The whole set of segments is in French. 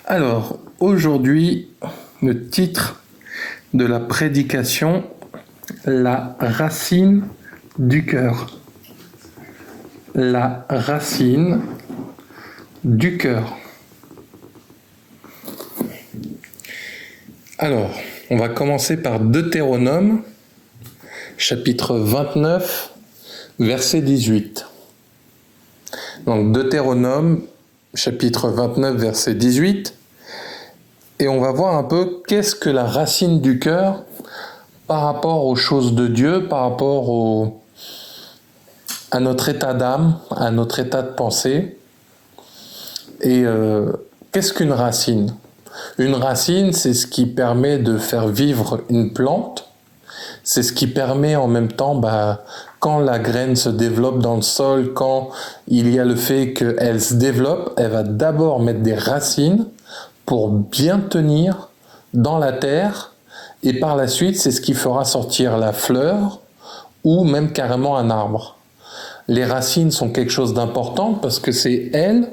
Alors, aujourd'hui, le titre de la prédication, la racine du cœur. La racine du cœur. Alors, on va commencer par Deutéronome, chapitre 29, verset 18. Donc, Deutéronome, chapitre 29, verset 18. Et on va voir un peu qu'est-ce que la racine du cœur par rapport aux choses de Dieu, par rapport à notre état d'âme, à notre état de pensée. Et qu'est-ce qu'une racine ? Une racine, c'est ce qui permet de faire vivre une plante. C'est ce qui permet en même temps, quand la graine se développe dans le sol, quand il y a le fait qu'elle se développe, elle va d'abord mettre des racines pour bien tenir dans la terre. Et par la suite, c'est ce qui fera sortir la fleur ou même carrément un arbre. Les racines sont quelque chose d'important parce que c'est elles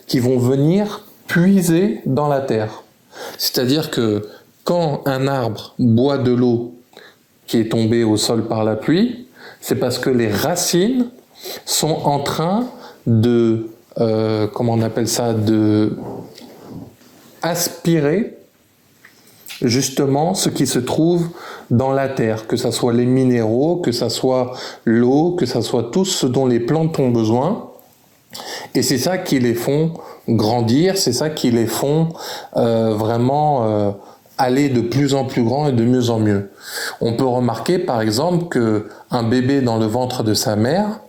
qui vont venir puiser dans la terre. C'est-à-dire que quand un arbre boit de l'eau qui est tombée au sol par la pluie, c'est parce que les racines sont en train de, de aspirer justement ce qui se trouve dans la terre, que ce soit les minéraux, que ce soit l'eau, que ce soit tout ce dont les plantes ont besoin. Et c'est ça qui les font grandir, c'est ça qui les font aller de plus en plus grand et de mieux en mieux. On peut remarquer par exemple qu'un bébé dans le ventre de sa mère,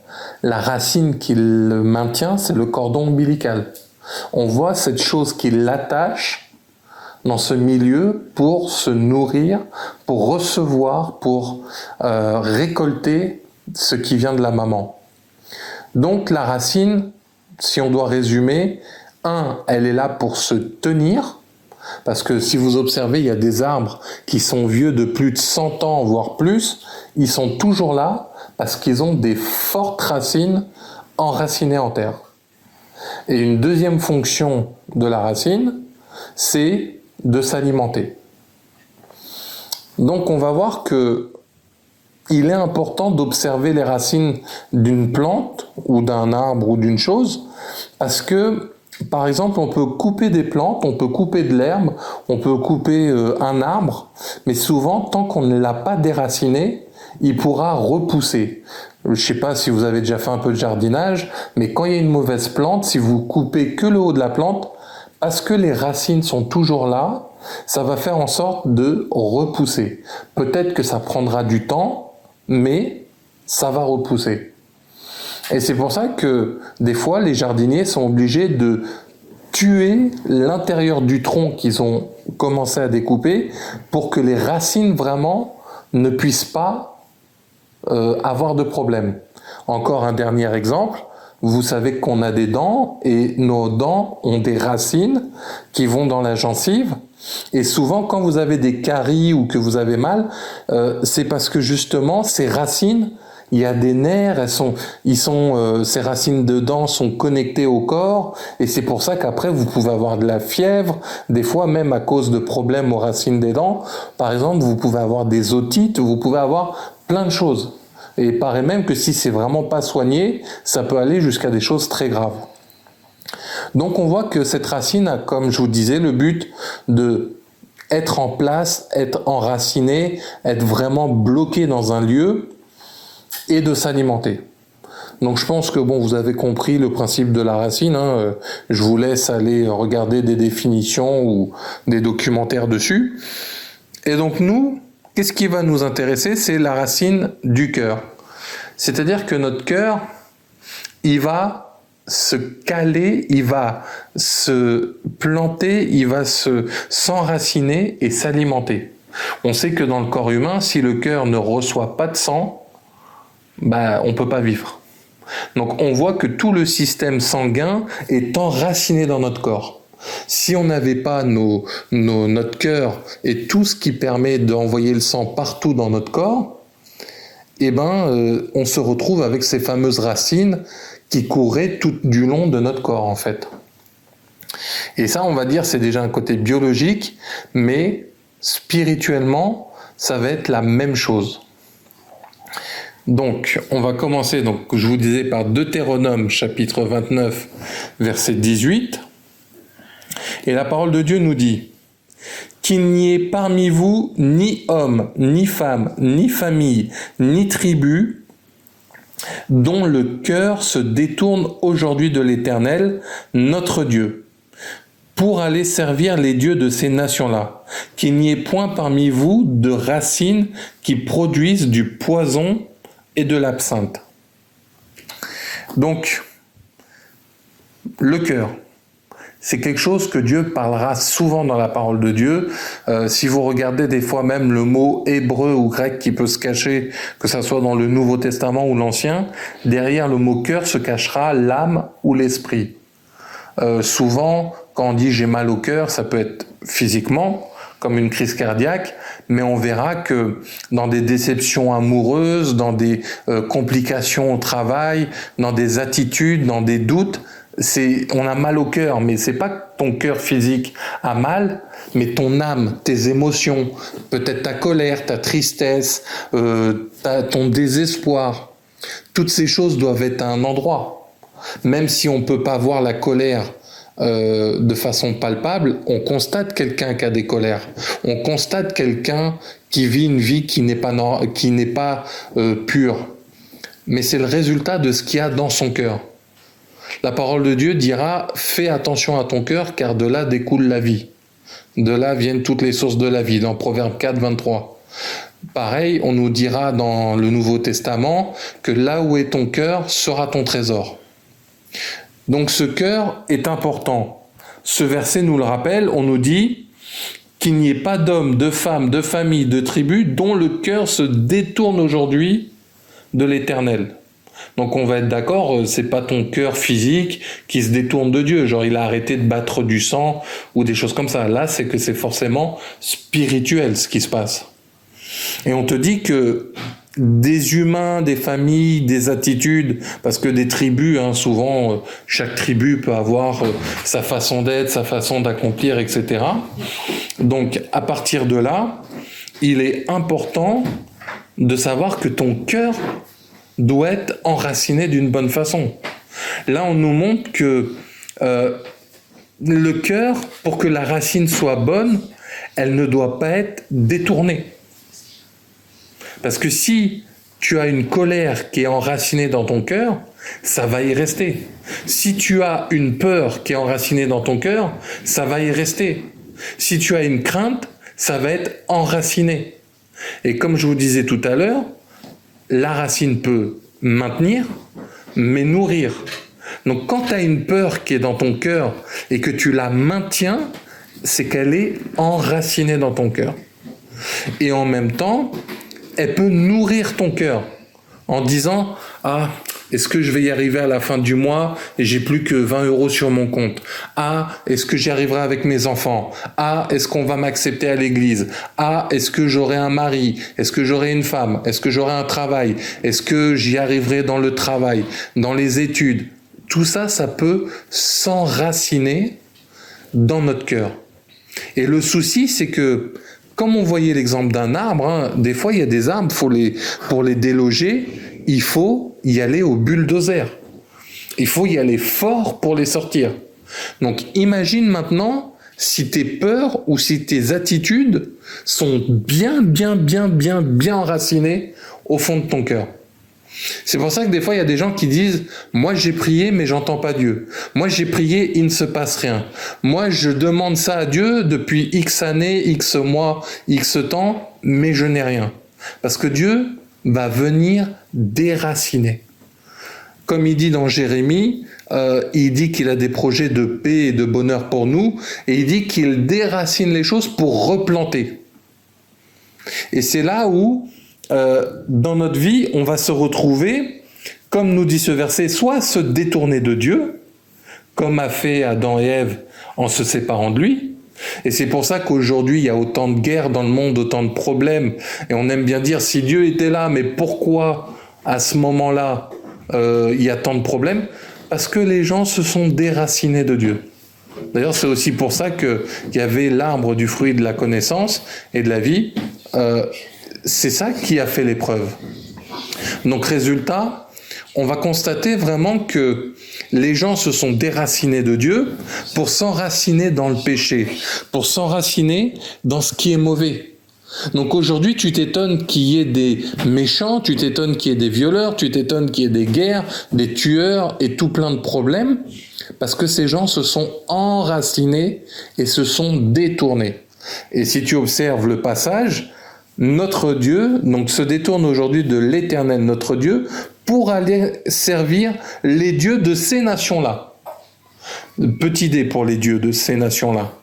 la racine qui le maintient, c'est le cordon ombilical. On voit cette chose qui l'attache dans ce milieu pour se nourrir, pour recevoir, pour récolter ce qui vient de la maman. Donc la racine, si on doit résumer, elle est là pour se tenir, parce que si vous observez, il y a des arbres qui sont vieux de plus de 100 ans, voire plus, ils sont toujours là parce qu'ils ont des fortes racines enracinées en terre. Et une deuxième fonction de la racine, c'est de s'alimenter. Donc on va voir que il est important d'observer les racines d'une plante ou d'un arbre ou d'une chose parce que, par exemple, on peut couper des plantes, on peut couper de l'herbe, on peut couper un arbre, mais souvent, tant qu'on ne l'a pas déraciné, il pourra repousser. Je ne sais pas si vous avez déjà fait un peu de jardinage, mais quand il y a une mauvaise plante, si vous coupez que le haut de la plante, parce que les racines sont toujours là, ça va faire en sorte de repousser. Peut-être que ça prendra du temps, mais ça va repousser. Et c'est pour ça que des fois, les jardiniers sont obligés de tuer l'intérieur du tronc qu'ils ont commencé à découper pour que les racines vraiment ne puissent pas avoir de problème. Encore un dernier exemple. Vous savez qu'on a des dents et nos dents ont des racines qui vont dans la gencive. Et souvent, quand vous avez des caries ou que vous avez mal, c'est parce que justement, ces racines, il y a des nerfs, ces racines de dents sont connectées au corps, et c'est pour ça qu'après, vous pouvez avoir de la fièvre, des fois même à cause de problèmes aux racines des dents. Par exemple, vous pouvez avoir des otites, vous pouvez avoir plein de choses. Et il paraît même que si c'est vraiment pas soigné, ça peut aller jusqu'à des choses très graves. Donc on voit que cette racine a, comme je vous disais, le but de être en place, être enraciné, être vraiment bloqué dans un lieu et de s'alimenter. Donc je pense que vous avez compris le principe de la racine. Je vous laisse aller regarder des définitions ou des documentaires dessus. Et donc nous, qu'est-ce qui va nous intéresser ? C'est la racine du cœur. C'est-à-dire que notre cœur, il va se caler, il va se planter, il va s'enraciner et s'alimenter. On sait que dans le corps humain, si le cœur ne reçoit pas de sang, on ne peut pas vivre. Donc on voit que tout le système sanguin est enraciné dans notre corps. Si on n'avait pas notre cœur et tout ce qui permet d'envoyer le sang partout dans notre corps, on se retrouve avec ces fameuses racines qui couraient tout du long de notre corps en fait. Et ça, on va dire, c'est déjà un côté biologique, mais spirituellement, ça va être la même chose. Donc, on va commencer, donc, je vous disais, par Deutéronome, chapitre 29, verset 18. Et la parole de Dieu nous dit « Qu'il n'y ait parmi vous ni homme, ni femme, ni famille, ni tribu, dont le cœur se détourne aujourd'hui de l'Éternel, notre Dieu, pour aller servir les dieux de ces nations-là. Qu'il n'y ait point parmi vous de racines qui produisent du poison et de l'absinthe. » Donc, le cœur, c'est quelque chose que Dieu parlera souvent dans la parole de Dieu. Si vous regardez des fois même le mot hébreu ou grec qui peut se cacher, que ça soit dans le Nouveau Testament ou l'Ancien, derrière le mot cœur se cachera l'âme ou l'esprit. Souvent, quand on dit j'ai mal au cœur, ça peut être physiquement, comme une crise cardiaque, mais on verra que dans des déceptions amoureuses, dans des complications au travail, dans des attitudes, dans des doutes, on a mal au cœur, mais c'est pas que ton cœur physique a mal, mais ton âme, tes émotions, peut-être ta colère, ta tristesse, ton désespoir, toutes ces choses doivent être à un endroit. Même si on peut pas voir la colère de façon palpable, on constate quelqu'un qui a des colères. On constate quelqu'un qui vit une vie qui n'est pas pure. Mais c'est le résultat de ce qu'il y a dans son cœur. La parole de Dieu dira « Fais attention à ton cœur, car de là découle la vie. De là viennent toutes les sources de la vie », dans Proverbe 4, 23. Pareil, on nous dira dans le Nouveau Testament que là où est ton cœur sera ton trésor. Donc ce cœur est important. Ce verset nous le rappelle, on nous dit qu'il n'y ait pas d'homme, de femme, de famille, de tribu dont le cœur se détourne aujourd'hui de l'Éternel. Donc on va être d'accord, c'est pas ton cœur physique qui se détourne de Dieu, genre il a arrêté de battre du sang ou des choses comme ça. Là, c'est que c'est forcément spirituel ce qui se passe. Et on te dit que des humains, des familles, des attitudes, parce que des tribus, souvent, chaque tribu peut avoir sa façon d'être, sa façon d'accomplir, etc. Donc, à partir de là, il est important de savoir que ton cœur doit être enraciné d'une bonne façon. Là, on nous montre que le cœur, pour que la racine soit bonne, elle ne doit pas être détournée. Parce que si tu as une colère qui est enracinée dans ton cœur, ça va y rester. Si tu as une peur qui est enracinée dans ton cœur, ça va y rester. Si tu as une crainte, ça va être enraciné. Et comme je vous disais tout à l'heure, la racine peut maintenir, mais nourrir. Donc quand tu as une peur qui est dans ton cœur et que tu la maintiens, c'est qu'elle est enracinée dans ton cœur. Et en même temps, elle peut nourrir ton cœur en disant « Ah, est-ce que je vais y arriver à la fin du mois et j'ai plus que 20 € sur mon compte? Ah, est-ce que j'y arriverai avec mes enfants? Ah, est-ce qu'on va m'accepter à l'église? Ah, est-ce que j'aurai un mari? Est-ce que j'aurai une femme? Est-ce que j'aurai un travail? Est-ce que j'y arriverai dans le travail, dans les études ?» Tout ça, ça peut s'enraciner dans notre cœur. Et le souci, c'est que comme on voyait l'exemple d'un arbre, des fois il y a des arbres, pour les déloger, il faut y aller au bulldozer. Il faut y aller fort pour les sortir. Donc imagine maintenant si tes peurs ou si tes attitudes sont bien enracinées au fond de ton cœur. C'est pour ça que des fois, il y a des gens qui disent « Moi, j'ai prié, mais j'entends pas Dieu. Moi, j'ai prié, il ne se passe rien. Moi, je demande ça à Dieu depuis X années, X mois, X temps, mais je n'ai rien. » Parce que Dieu va venir déraciner. Comme il dit dans Jérémie, il dit qu'il a des projets de paix et de bonheur pour nous, et il dit qu'il déracine les choses pour replanter. Et c'est là où dans notre vie, on va se retrouver, comme nous dit ce verset, soit se détourner de Dieu, comme a fait Adam et Ève en se séparant de lui. Et c'est pour ça qu'aujourd'hui, il y a autant de guerres dans le monde, autant de problèmes. Et on aime bien dire, si Dieu était là, mais pourquoi à ce moment-là, il y a tant de problèmes? Parce que les gens se sont déracinés de Dieu. D'ailleurs, c'est aussi pour ça qu'il y avait l'arbre du fruit de la connaissance et de la vie. C'est ça qui a fait l'épreuve. Donc, résultat, on va constater vraiment que les gens se sont déracinés de Dieu pour s'enraciner dans le péché, pour s'enraciner dans ce qui est mauvais. Donc aujourd'hui, tu t'étonnes qu'il y ait des méchants, tu t'étonnes qu'il y ait des violeurs, tu t'étonnes qu'il y ait des guerres, des tueurs et tout plein de problèmes, parce que ces gens se sont enracinés et se sont détournés. Et si tu observes le passage, notre Dieu donc se détourne aujourd'hui de l'Éternel, notre Dieu, pour aller servir les dieux de ces nations-là. Petit dé pour les dieux de ces nations-là.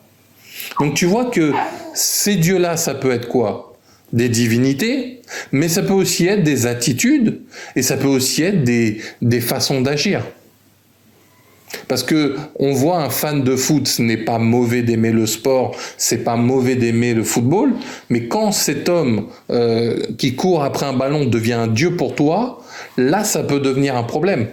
Donc tu vois que ces dieux-là, ça peut être quoi? Des divinités, mais ça peut aussi être des attitudes, et ça peut aussi être des façons d'agir. Parce que on voit un fan de foot, ce n'est pas mauvais d'aimer le sport, c'est pas mauvais d'aimer le football, mais quand cet homme qui court après un ballon devient un dieu pour toi, là ça peut devenir un problème.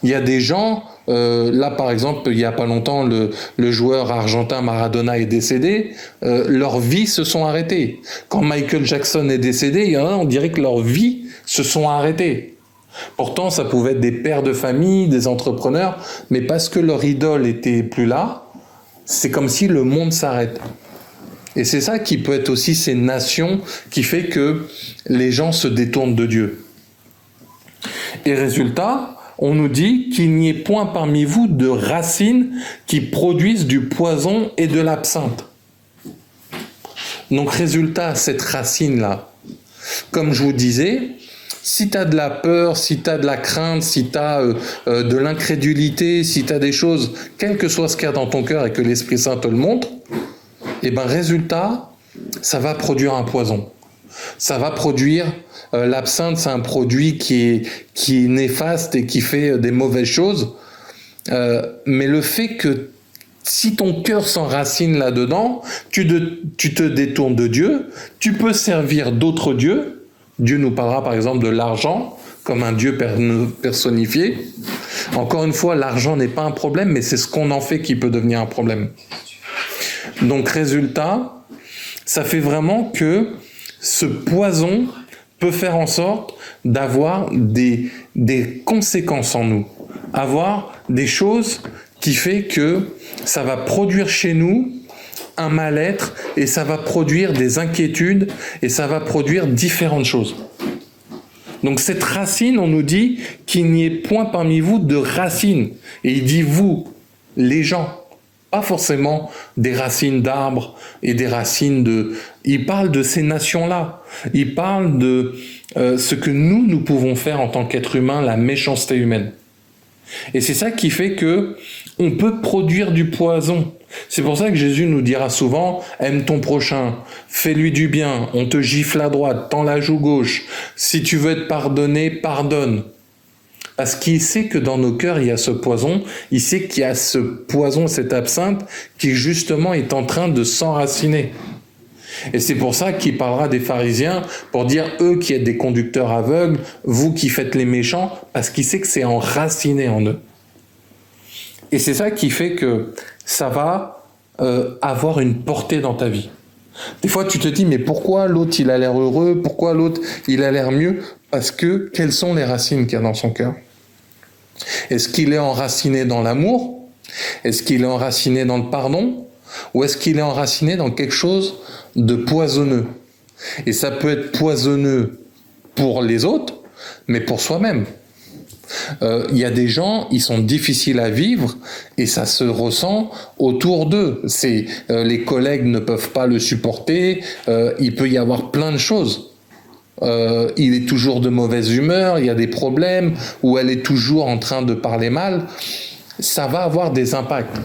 Il y a des gens, là par exemple, il y a pas longtemps, le joueur argentin Maradona est décédé, leurs vies se sont arrêtées. Quand Michael Jackson est décédé, il y en a, on dirait que leurs vies se sont arrêtées. Pourtant, ça pouvait être des pères de famille, des entrepreneurs, mais parce que leur idole était plus là, c'est comme si le monde s'arrête. Et c'est ça qui peut être aussi ces nations qui fait que les gens se détournent de Dieu. Et résultat, on nous dit qu'il n'y ait point parmi vous de racines qui produisent du poison et de l'absinthe. Donc résultat, cette racine-là, comme je vous disais, si tu as de la peur, si tu as de la crainte, si tu as de l'incrédulité, si tu as des choses, quel que soit ce qu'il y a dans ton cœur et que l'Esprit Saint te le montre, et ben résultat, ça va produire un poison. Ça va produire, l'absinthe, c'est un produit qui est néfaste et qui fait des mauvaises choses. Mais le fait que si ton cœur s'enracine là-dedans, tu te détournes de Dieu, tu peux servir d'autres dieux. Dieu nous parlera par exemple de l'argent comme un Dieu personnifié. Encore une fois, l'argent n'est pas un problème, mais c'est ce qu'on en fait qui peut devenir un problème. Donc résultat, ça fait vraiment que ce poison peut faire en sorte d'avoir des conséquences en nous, avoir des choses qui fait que ça va produire chez nous un mal-être et ça va produire des inquiétudes et ça va produire différentes choses. Donc cette racine, on nous dit qu'il n'y ait point parmi vous de racines. Et il dit vous, les gens, pas forcément des racines d'arbres et des racines de... Il parle de ces nations-là. Il parle de ce que nous pouvons faire en tant qu'être humain, la méchanceté humaine. Et c'est ça qui fait que on peut produire du poison. C'est pour ça que Jésus nous dira souvent « Aime ton prochain, fais-lui du bien, on te gifle à droite, tends la joue gauche. Si tu veux être pardonné, pardonne. » Parce qu'il sait que dans nos cœurs, il y a ce poison, il sait qu'il y a ce poison, cette absinthe, qui justement est en train de s'enraciner. Et c'est pour ça qu'il parlera des pharisiens, pour dire eux qui êtes des conducteurs aveugles, vous qui faites les méchants, parce qu'il sait que c'est enraciné en eux. Et c'est ça qui fait que ça va avoir une portée dans ta vie. Des fois, tu te dis, mais pourquoi l'autre, il a l'air heureux? Pourquoi l'autre, il a l'air mieux? Parce que, quelles sont les racines qu'il y a dans son cœur? Est-ce qu'il est enraciné dans l'amour? Est-ce qu'il est enraciné dans le pardon? Ou est-ce qu'il est enraciné dans quelque chose de poisonneux? Et ça peut être poisonneux pour les autres, mais pour soi-même. Il y a des gens, ils sont difficiles à vivre et ça se ressent autour d'eux. Les collègues ne peuvent pas le supporter, il peut y avoir plein de choses. Il est toujours de mauvaise humeur, il y a des problèmes, ou elle est toujours en train de parler mal. Ça va avoir des impacts.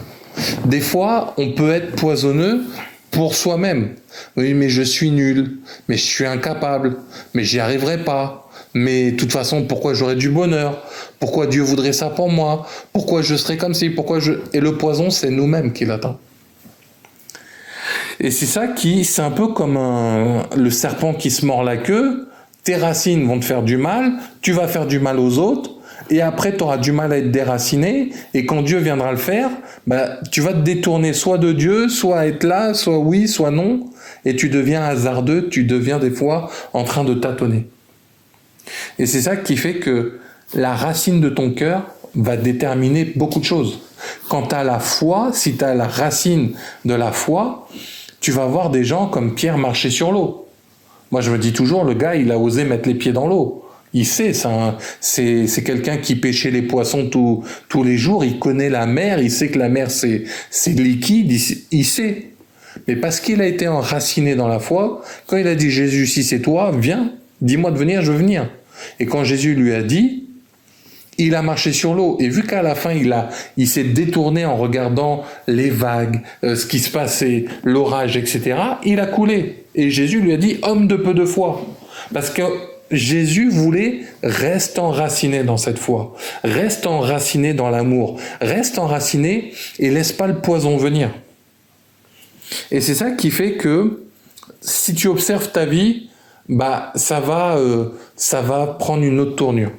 Des fois, on peut être poisonneux pour soi-même. Oui, mais je suis nul, mais je suis incapable, mais j'y arriverai pas. Mais de toute façon, pourquoi j'aurais du bonheur? Pourquoi Dieu voudrait ça pour moi? Pourquoi je serais comme ci? Et le poison, c'est nous-mêmes qui l'atteint. Et c'est ça c'est un peu comme le serpent qui se mord la queue. Tes racines vont te faire du mal, tu vas faire du mal aux autres, et après tu auras du mal à être déraciné, et quand Dieu viendra le faire, tu vas te détourner soit de Dieu, soit être là, soit oui, soit non, et tu deviens hasardeux, tu deviens des fois en train de tâtonner. Et c'est ça qui fait que la racine de ton cœur va déterminer beaucoup de choses. Quand tu as la foi, si tu as la racine de la foi, tu vas voir des gens comme Pierre marcher sur l'eau. Moi, je me dis toujours, le gars, il a osé mettre les pieds dans l'eau. Il sait, c'est quelqu'un qui pêchait les poissons tous les jours, il connaît la mer, il sait que la mer, c'est liquide, il sait. Mais parce qu'il a été enraciné dans la foi, quand il a dit, Jésus, si c'est toi, viens, dis-moi de venir, je veux venir. Et quand Jésus lui a dit, il a marché sur l'eau. Et vu qu'à la fin, il s'est détourné en regardant les vagues, ce qui se passait, l'orage, etc., il a coulé. Et Jésus lui a dit, homme de peu de foi. Parce que Jésus voulait, reste enraciné dans cette foi. Reste enraciné dans l'amour. Reste enraciné et laisse pas le poison venir. Et c'est ça qui fait que, si tu observes ta vie, ça va prendre une autre tournure.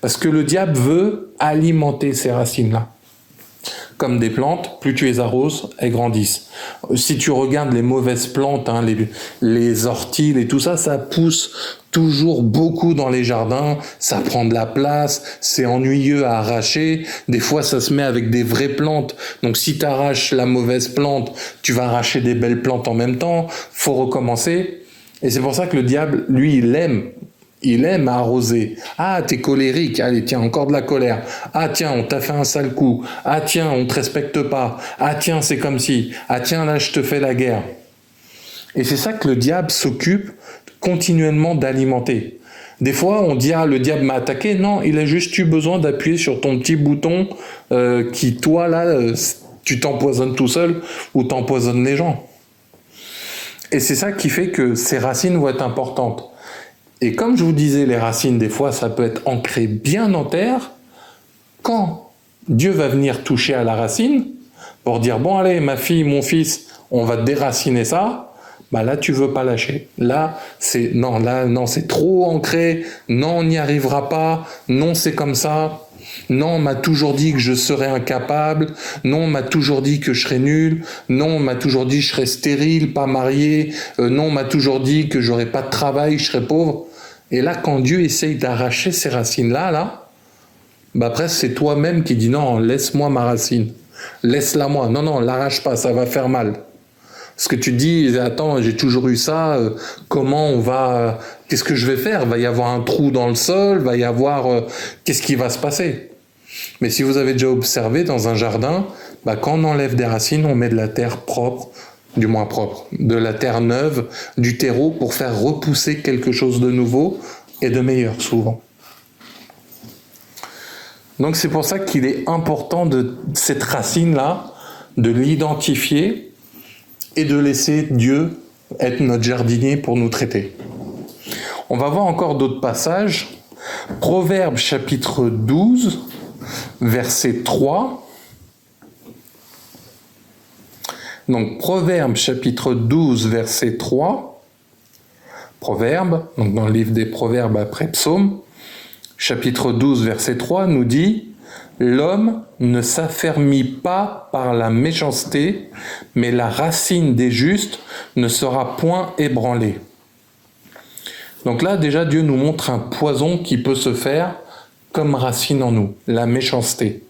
Parce que le diable veut alimenter ces racines-là. Comme des plantes, plus tu les arroses, elles grandissent. Si tu regardes les mauvaises plantes, les orties et tout ça, ça pousse toujours beaucoup dans les jardins, ça prend de la place, c'est ennuyeux à arracher. Des fois, ça se met avec des vraies plantes. Donc si tu arraches la mauvaise plante, tu vas arracher des belles plantes en même temps. Faut recommencer. Et c'est pour ça que le diable, lui, il aime arroser. Ah, t'es colérique. Allez, tiens, encore de la colère. Ah, tiens, on t'a fait un sale coup. Ah, tiens, on te respecte pas. Ah, tiens, c'est comme si. Ah, tiens, là, je te fais la guerre. Et c'est ça que le diable s'occupe continuellement d'alimenter. Des fois, on dit, ah, le diable m'a attaqué. Non, il a juste eu besoin d'appuyer sur ton petit bouton qui, toi, là, tu t'empoisonnes tout seul ou t'empoisonnes les gens. Et c'est ça qui fait que ces racines vont être importantes. Et comme je vous disais, les racines, des fois, ça peut être ancré bien en terre. Quand Dieu va venir toucher à la racine, pour dire, bon, allez, ma fille, mon fils, on va déraciner ça, là, tu veux pas lâcher. Là, c'est trop ancré. Non, on n'y arrivera pas. Non, c'est comme ça. Non, on m'a toujours dit que je serais incapable. Non, on m'a toujours dit que je serais nul. Non, on m'a toujours dit que je serais stérile, pas marié. Non, on m'a toujours dit que j'aurais pas de travail, je serais pauvre. Et là, quand Dieu essaye d'arracher ces racines-là, après, c'est toi-même qui dis non, laisse-moi ma racine. Laisse-la moi. Non, l'arrache pas, ça va faire mal. Parce que tu dis, attends, j'ai toujours eu ça, qu'est-ce que je vais faire? Va y avoir un trou dans le sol, qu'est-ce qui va se passer? Mais si vous avez déjà observé dans un jardin, quand on enlève des racines, on met de la terre propre, du moins propre, de la terre neuve, du terreau pour faire repousser quelque chose de nouveau et de meilleur souvent. Donc c'est pour ça qu'il est important de cette racine-là, de l'identifier et de laisser Dieu être notre jardinier pour nous traiter. On va voir encore d'autres passages. Proverbes chapitre 12, verset 3. Donc Proverbes chapitre 12, verset 3. Proverbes, donc dans le livre des Proverbes après Psaume, chapitre 12, verset 3 nous dit « L'homme ne s'affermit pas par la méchanceté, mais la racine des justes ne sera point ébranlée. » Donc là, déjà, Dieu nous montre un poison qui peut se faire comme racine en nous, la méchanceté.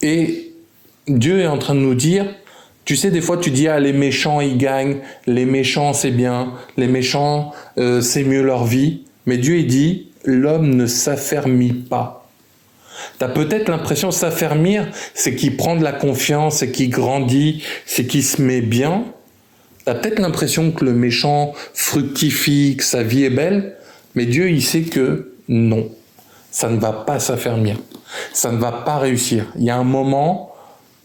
Et Dieu est en train de nous dire, tu sais, des fois tu dis, les méchants ils gagnent, les méchants c'est bien, les méchants c'est mieux leur vie. Mais Dieu il dit, l'homme ne s'affermit pas. Tu as peut-être l'impression de s'affermir, c'est qu'il prend de la confiance, c'est qu'il grandit, c'est qu'il se met bien. Tu as peut-être l'impression que le méchant fructifie, que sa vie est belle, mais Dieu il sait que non, ça ne va pas s'affermir, ça ne va pas réussir. Il y a un moment...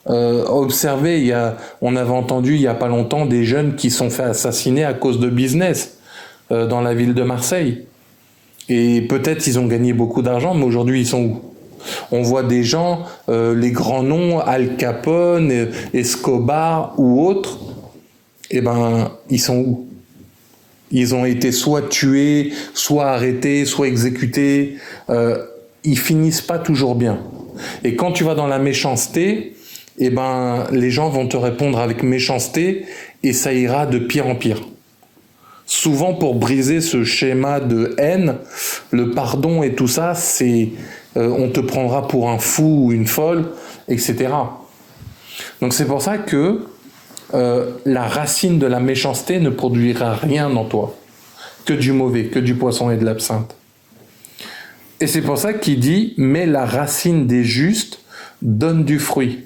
observez, on avait entendu il n'y a pas longtemps des jeunes qui sont fait assassiner à cause de business dans la ville de Marseille. Et peut-être ils ont gagné beaucoup d'argent, mais aujourd'hui ils sont où? On voit des gens, les grands noms, Al Capone, Escobar ou autres, ils sont où? Ils ont été soit tués, soit arrêtés, soit exécutés. ils finissent pas toujours bien. Et quand tu vas dans la méchanceté, eh ben, les gens vont te répondre avec méchanceté et ça ira de pire en pire. Souvent, pour briser ce schéma de haine, le pardon et tout ça, c'est on te prendra pour un fou ou une folle, etc. Donc c'est pour ça que la racine de la méchanceté ne produira rien en toi, que du mauvais, que du poisson et de l'absinthe. Et c'est pour ça qu'il dit « mais la racine des justes donne du fruit ».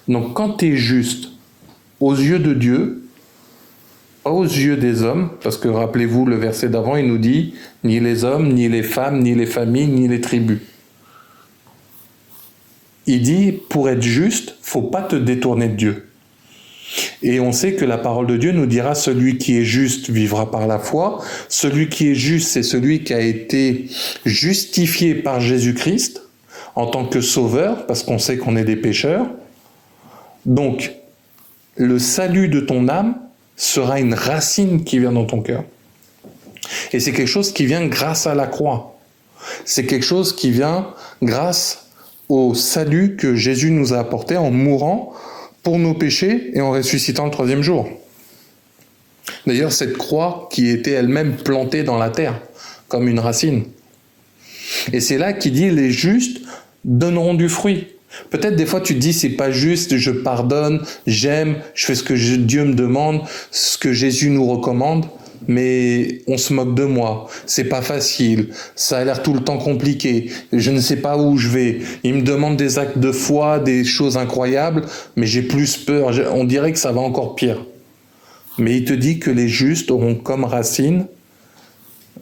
Donc quand tu es juste aux yeux de Dieu, pas aux yeux des hommes, parce que rappelez-vous, le verset d'avant, il nous dit « ni les hommes, ni les femmes, ni les familles, ni les tribus ». Il dit « pour être juste, faut pas te détourner de Dieu ». Et on sait que la parole de Dieu nous dira « celui qui est juste vivra par la foi ». Celui qui est juste, c'est celui qui a été justifié par Jésus-Christ en tant que sauveur, parce qu'on sait qu'on est des pécheurs. Donc, le salut de ton âme sera une racine qui vient dans ton cœur. Et c'est quelque chose qui vient grâce à la croix. C'est quelque chose qui vient grâce au salut que Jésus nous a apporté en mourant pour nos péchés et en ressuscitant le troisième jour. D'ailleurs, cette croix qui était elle-même plantée dans la terre, comme une racine. Et c'est là qu'il dit « les justes donneront du fruit ». Peut-être des fois tu te dis c'est pas juste, je pardonne, j'aime, je fais ce que Dieu me demande, ce que Jésus nous recommande, mais on se moque de moi, c'est pas facile, ça a l'air tout le temps compliqué, je ne sais pas où je vais, il me demande des actes de foi, des choses incroyables, mais j'ai plus peur, on dirait que ça va encore pire. Mais il te dit que les justes auront comme racine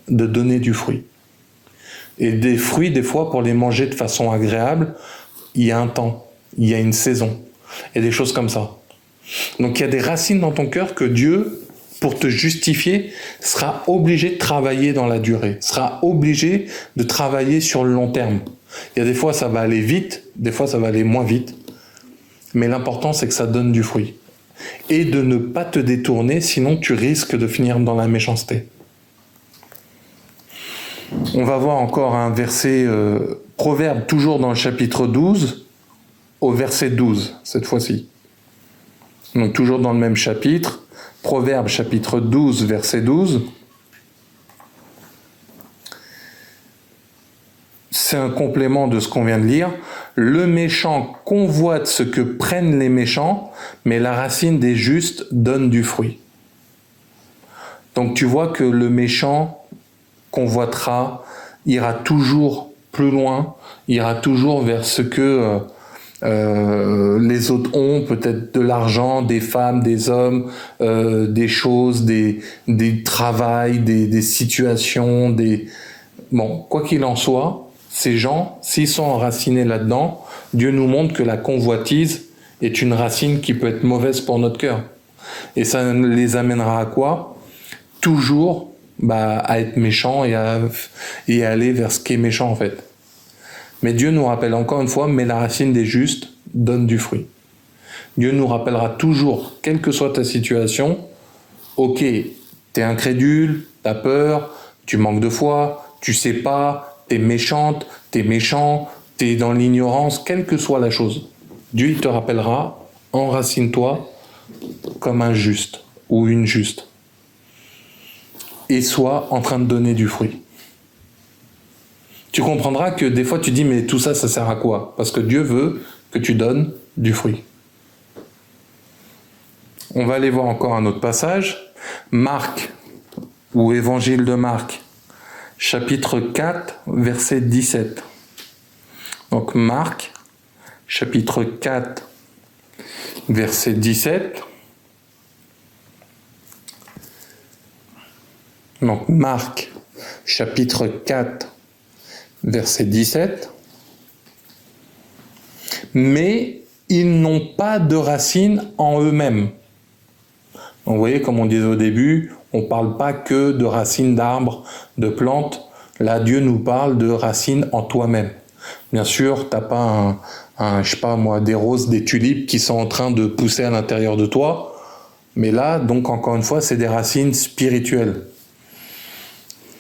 de donner du fruit. Et des fruits, des fois, pour les manger de façon agréable, il y a un temps, il y a une saison, et des choses comme ça. Donc il y a des racines dans ton cœur que Dieu, pour te justifier, sera obligé de travailler dans la durée, sera obligé de travailler sur le long terme. Il y a des fois ça va aller vite, des fois ça va aller moins vite, mais l'important c'est que ça donne du fruit. Et de ne pas te détourner, sinon tu risques de finir dans la méchanceté. On va voir encore un verset, Proverbe, toujours dans le chapitre 12, au verset 12, cette fois-ci. Donc toujours dans le même chapitre, Proverbe, chapitre 12, verset 12. C'est un complément de ce qu'on vient de lire. Le méchant convoite ce que prennent les méchants, mais la racine des justes donne du fruit. Donc tu vois que le méchant convoitera, ira toujours plus loin, ira toujours vers ce que les autres ont, peut-être de l'argent, des femmes, des hommes, des choses, des travails, des situations, Bon, quoi qu'il en soit, ces gens, s'ils sont enracinés là-dedans, Dieu nous montre que la convoitise est une racine qui peut être mauvaise pour notre cœur. Et ça les amènera à quoi ? Toujours à être méchant et à aller vers ce qui est méchant en fait. Mais Dieu nous rappelle encore une fois, mais la racine des justes donne du fruit. Dieu nous rappellera toujours, quelle que soit ta situation, ok, t'es incrédule, t'as peur, tu manques de foi, tu sais pas, t'es méchante, t'es méchant, t'es dans l'ignorance, quelle que soit la chose. Dieu il te rappellera, enracine-toi comme un juste ou une juste. Et sois en train de donner du fruit. Tu comprendras que des fois tu dis mais tout ça, ça sert à quoi ? Parce que Dieu veut que tu donnes du fruit. On va aller voir encore un autre passage. Marc, ou Évangile de Marc, chapitre 4, verset 17. Donc Marc, chapitre 4, verset 17. Donc Marc, chapitre 4, verset 17. Mais ils n'ont pas de racines en eux-mêmes. Donc vous voyez, comme on disait au début, on ne parle pas que de racines d'arbres, de plantes. Là, Dieu nous parle de racines en toi-même. Bien sûr, tu n'as pas je sais pas moi, des roses, des tulipes qui sont en train de pousser à l'intérieur de toi. Mais là, donc encore une fois, c'est des racines spirituelles.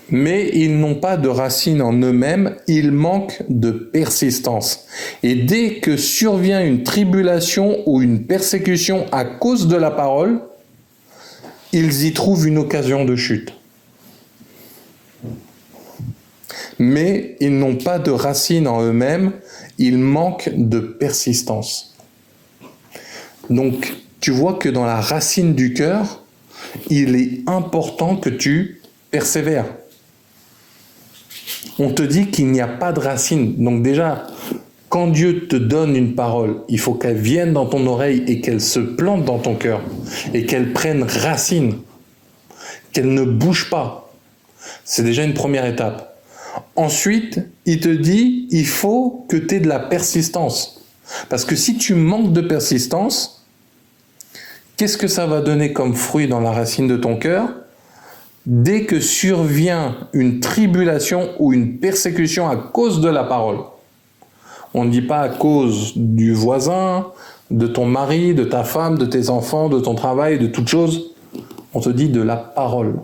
mais ils n'ont pas de racine en eux-mêmes, ils manquent de persistance. Et dès que survient une tribulation ou une persécution à cause de la parole, ils y trouvent une occasion de chute. Mais ils n'ont pas de racine en eux-mêmes, ils manquent de persistance. Donc, tu vois que dans la racine du cœur, il est important que tu persévères. On te dit qu'il n'y a pas de racine. Donc déjà, quand Dieu te donne une parole, il faut qu'elle vienne dans ton oreille et qu'elle se plante dans ton cœur et qu'elle prenne racine, qu'elle ne bouge pas. C'est déjà une première étape. Ensuite, il te dit, il faut que tu aies de la persistance. Parce que si tu manques de persistance, qu'est-ce que ça va donner comme fruit dans la racine de ton cœur ? Dès que survient une tribulation ou une persécution à cause de la parole, on ne dit pas à cause du voisin, de ton mari, de ta femme, de tes enfants, de ton travail, de toute chose, on te dit de la parole.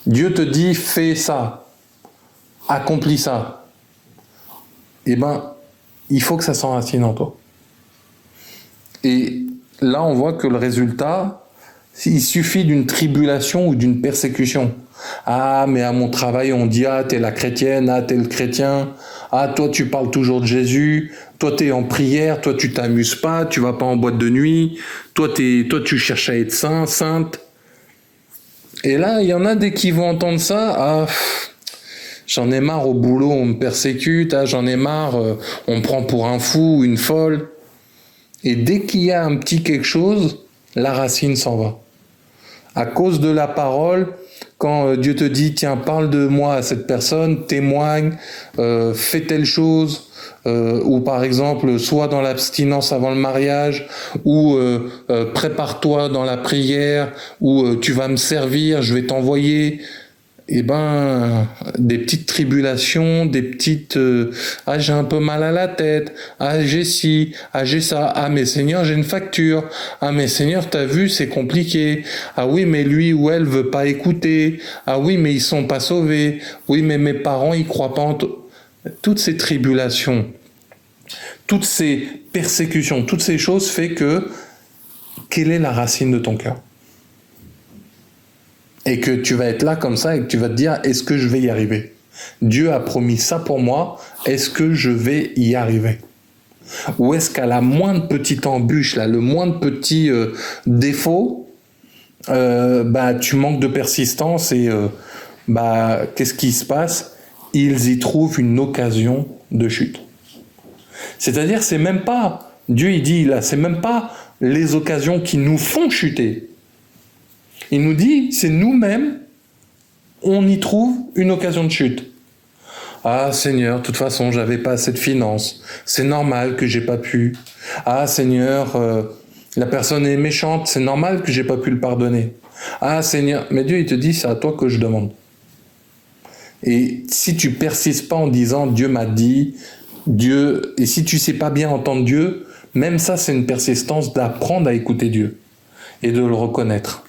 Dieu te dit fais ça, accomplis ça. Eh bien, il faut que ça s'enracine en toi. Et là, on voit que le résultat, il suffit d'une tribulation ou d'une persécution. Ah, mais à mon travail, on dit, ah, t'es la chrétienne, ah, t'es le chrétien, ah, toi, tu parles toujours de Jésus, toi, t'es en prière, toi, tu t'amuses pas, tu vas pas en boîte de nuit, toi, tu cherches à être saint, sainte. Et là, il y en a dès qu'ils vont entendre ça, ah, j'en ai marre au boulot, on me persécute, ah, j'en ai marre, on me prend pour un fou ou une folle. Et dès qu'il y a un petit quelque chose, la racine s'en va. À cause de la parole, quand Dieu te dit, tiens, parle de moi à cette personne, témoigne, fais telle chose, ou par exemple, sois dans l'abstinence avant le mariage, ou prépare-toi dans la prière, ou tu vas me servir, je vais t'envoyer. Eh ben, des petites tribulations, des petites ah, j'ai un peu mal à la tête, ah, j'ai ci, ah, j'ai ça, ah, mais Seigneur, j'ai une facture, ah, mais Seigneur, t'as vu, c'est compliqué, ah oui, mais lui ou elle veut pas écouter, ah oui, mais ils sont pas sauvés, oui, mais mes parents, ils croient pas en toutes ces tribulations, toutes ces persécutions, toutes ces choses fait que, quelle est la racine de ton cœur ? Et que tu vas être là comme ça et que tu vas te dire, est-ce que je vais y arriver ? Dieu a promis ça pour moi, est-ce que je vais y arriver ? Ou est-ce qu'à la moindre petite embûche, là, le moindre petit défaut, tu manques de persistance et qu'est-ce qui se passe ? Ils y trouvent une occasion de chute. C'est-à-dire, c'est même pas, Dieu il dit là, c'est même pas les occasions qui nous font chuter. Il nous dit, c'est nous-mêmes, on y trouve une occasion de chute. Ah Seigneur, de toute façon, j'avais pas assez de finances. C'est normal que j'ai pas pu. Ah Seigneur, la personne est méchante, c'est normal que j'ai pas pu le pardonner. Ah Seigneur, mais Dieu il te dit, c'est à toi que je demande. Et si tu persistes pas en disant Dieu m'a dit, Dieu, et si tu sais pas bien entendre Dieu, même ça c'est une persistance d'apprendre à écouter Dieu et de le reconnaître.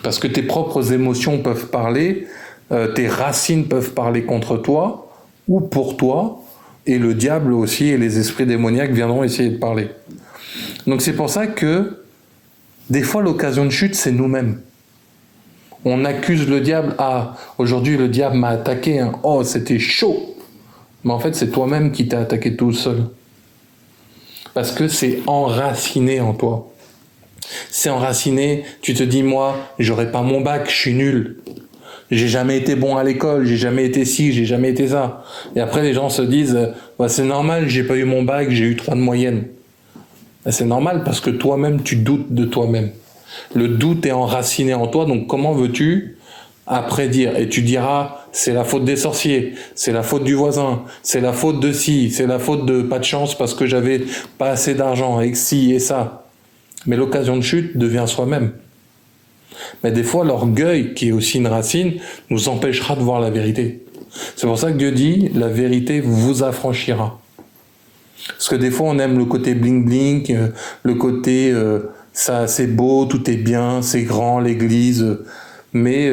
Parce que tes propres émotions peuvent parler, tes racines peuvent parler contre toi ou pour toi, et le diable aussi et les esprits démoniaques viendront essayer de parler. Donc c'est pour ça que des fois l'occasion de chute c'est nous-mêmes. On accuse le diable, ah aujourd'hui le diable m'a attaqué, hein. Oh c'était chaud. Mais en fait c'est toi-même qui t'es attaqué tout seul. Parce que c'est enraciné en toi. C'est enraciné, tu te dis, moi, j'aurai pas mon bac, je suis nul. J'ai jamais été bon à l'école, j'ai jamais été ci, j'ai jamais été ça. Et après, les gens se disent, c'est normal, j'ai pas eu mon bac, j'ai eu 3 de moyenne. C'est normal parce que toi-même, tu doutes de toi-même. Le doute est enraciné en toi, donc comment veux-tu après dire ? Et tu diras, c'est la faute des sorciers, c'est la faute du voisin, c'est la faute de ci, c'est la faute de pas de chance parce que j'avais pas assez d'argent, et ci et ça. Mais l'occasion de chute devient soi-même. Mais des fois, l'orgueil, qui est aussi une racine, nous empêchera de voir la vérité. C'est pour ça que Dieu dit, la vérité vous affranchira. Parce que des fois, on aime le côté bling-bling, le côté, ça c'est beau, tout est bien, c'est grand, l'église. mais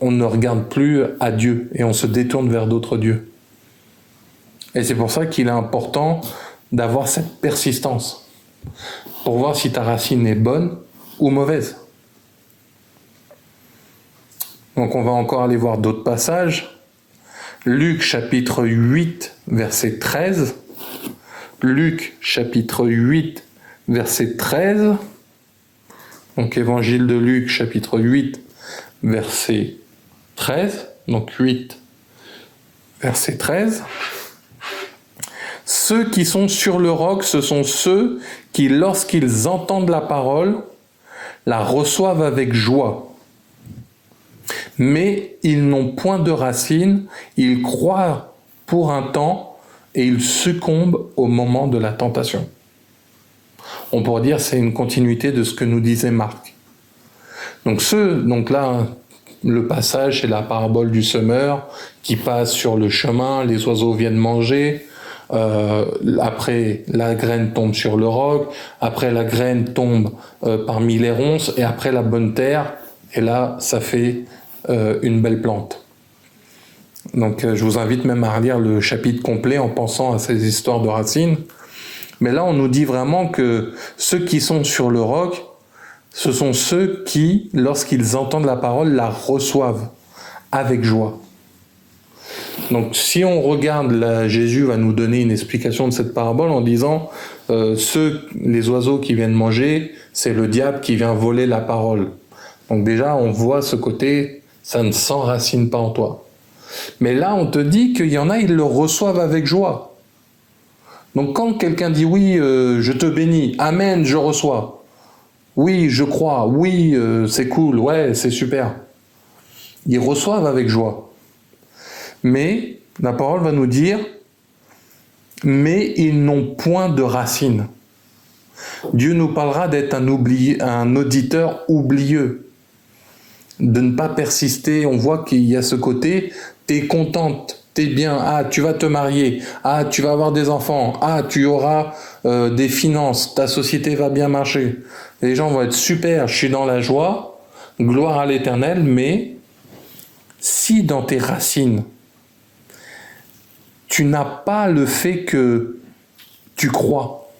on ne regarde plus à Dieu et on se détourne vers d'autres dieux. Et c'est pour ça qu'il est important d'avoir cette persistance pour voir si ta racine est bonne ou mauvaise. Donc on va encore aller voir d'autres passages. Luc chapitre 8, verset 13. Luc chapitre 8, verset 13. Donc évangile de Luc chapitre 8, verset 13. Donc 8, verset 13. Ceux qui sont sur le roc, ce sont ceux qui, lorsqu'ils entendent la parole, la reçoivent avec joie. Mais ils n'ont point de racines, ils croient pour un temps et ils succombent au moment de la tentation. On pourrait dire que c'est une continuité de ce que nous disait Marc. Donc là, le passage, c'est la parabole du semeur qui passe sur le chemin, les oiseaux viennent manger, après la graine tombe sur le roc, après la graine tombe parmi les ronces, et après la bonne terre, et là, ça fait une belle plante. Donc je vous invite même à relire le chapitre complet en pensant à ces histoires de racines. Mais là, on nous dit vraiment que ceux qui sont sur le roc, ce sont ceux qui, lorsqu'ils entendent la parole, la reçoivent avec joie. Donc si on regarde, là, Jésus va nous donner une explication de cette parabole en disant les oiseaux qui viennent manger, c'est le diable qui vient voler la parole. Donc déjà, on voit ce côté, ça ne s'enracine pas en toi. Mais là, on te dit qu'il y en a, ils le reçoivent avec joie. Donc quand quelqu'un dit oui, je te bénis, amen, je reçois. Oui, je crois, oui, c'est cool, ouais, c'est super. Ils reçoivent avec joie. Mais la parole va nous dire, mais ils n'ont point de racines. Dieu nous parlera d'être un auditeur oublieux, de ne pas persister. On voit qu'il y a ce côté, t'es contente, t'es bien, ah, tu vas te marier, ah, tu vas avoir des enfants, ah, tu auras des finances, ta société va bien marcher. Les gens vont être super, je suis dans la joie, gloire à l'Éternel, mais si dans tes racines, tu n'as pas le fait que tu crois.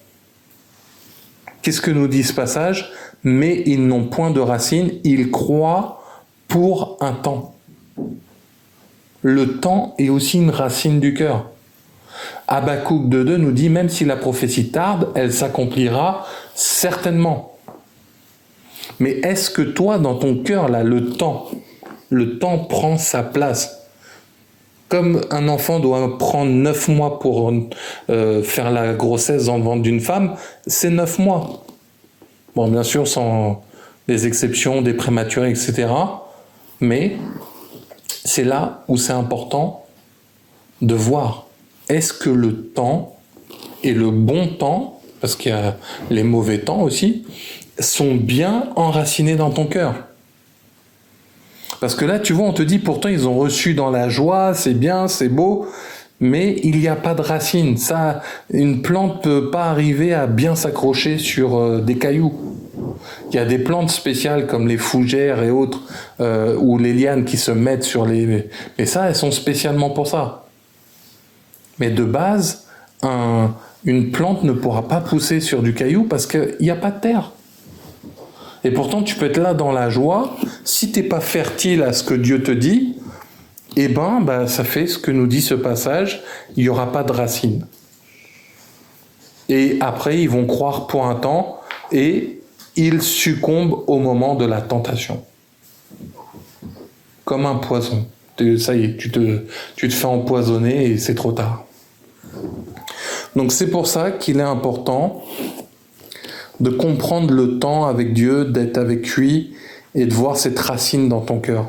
Qu'est-ce que nous dit ce passage ? Mais ils n'ont point de racines, ils croient pour un temps. Le temps est aussi une racine du cœur. Habakkuk 2.2 nous dit, même si la prophétie tarde, elle s'accomplira certainement. Mais est-ce que toi, dans ton cœur, là, le temps prend sa place ? Comme un enfant doit prendre 9 mois pour faire la grossesse dans le ventre d'une femme, c'est 9 mois. Bon, bien sûr, sans des exceptions, des prématurés, etc. Mais c'est là où c'est important de voir, est-ce que le temps et le bon temps, parce qu'il y a les mauvais temps aussi, sont bien enracinés dans ton cœur ? Parce que là, tu vois, on te dit, pourtant, ils ont reçu dans la joie, c'est bien, c'est beau, mais il n'y a pas de racines. Ça, une plante ne peut pas arriver à bien s'accrocher sur des cailloux. Il y a des plantes spéciales comme les fougères et autres, ou les lianes qui se mettent sur les... Mais ça, elles sont spécialement pour ça. Mais de base, une plante ne pourra pas pousser sur du caillou parce qu'il n'y a pas de terre. Et pourtant, tu peux être là dans la joie. Si tu n'es pas fertile à ce que Dieu te dit, eh ben, ça fait ce que nous dit ce passage, il n'y aura pas de racines. Et après, ils vont croire pour un temps et ils succombent au moment de la tentation. Comme un poison. Ça y est, tu te fais empoisonner et c'est trop tard. Donc c'est pour ça qu'il est important de comprendre le temps avec Dieu, d'être avec lui et de voir cette racine dans ton cœur.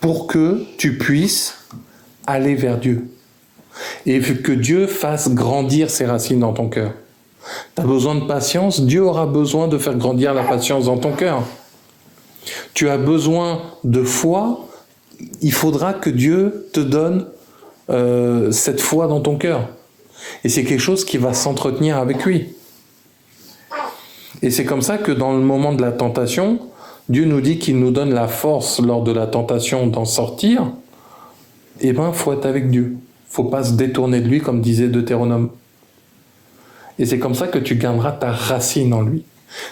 Pour que tu puisses aller vers Dieu. Et que Dieu fasse grandir ses racines dans ton cœur. Tu as besoin de patience, Dieu aura besoin de faire grandir la patience dans ton cœur. Tu as besoin de foi, il faudra que Dieu te donne cette foi dans ton cœur. Et c'est quelque chose qui va s'entretenir avec lui. Et c'est comme ça que dans le moment de la tentation, Dieu nous dit qu'il nous donne la force lors de la tentation d'en sortir. Eh bien, il faut être avec Dieu. Il ne faut pas se détourner de lui, comme disait Deutéronome. Et c'est comme ça que tu garderas ta racine en lui.